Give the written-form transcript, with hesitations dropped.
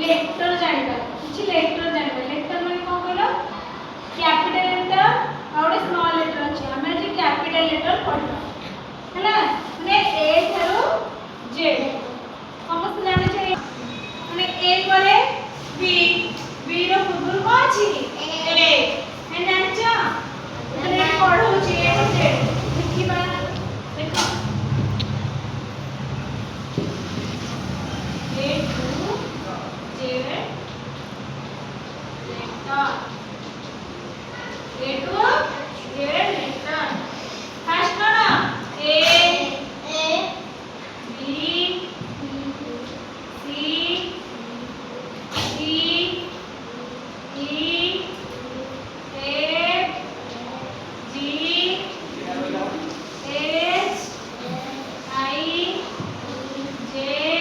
letter ଜାଣିବା କିଛି letter ଜାଣିବା ଲେଟର ମାନେ କଣ କହିଲ କ୍ୟାପିଟାଲ ଲେଟର ଆଉ ଗୋଟେ ସ୍ମଲ୍ ଲେଟର ଅଛି ଆମେ ଆଜି କ୍ୟାପିଟାଲ ଲେଟର ପଢିବା ହେଲା ମାନେ ଏ ଠାରୁ ଜେଡ୍ ସମସ୍ତେ ଜାଣିଛେ ମାନେ ଏ ପରେ বি বি ର ପୂର୍ବରୁ କଣ ଅଛି ଏ ଏ ଜାଣିଛ ମାନେ ପଢଉଛି ଏ ଜେଡ୍ ଦେଖିବା ଦେଖ A to Z letter A to Z letter first कौन A B C D E F G H I J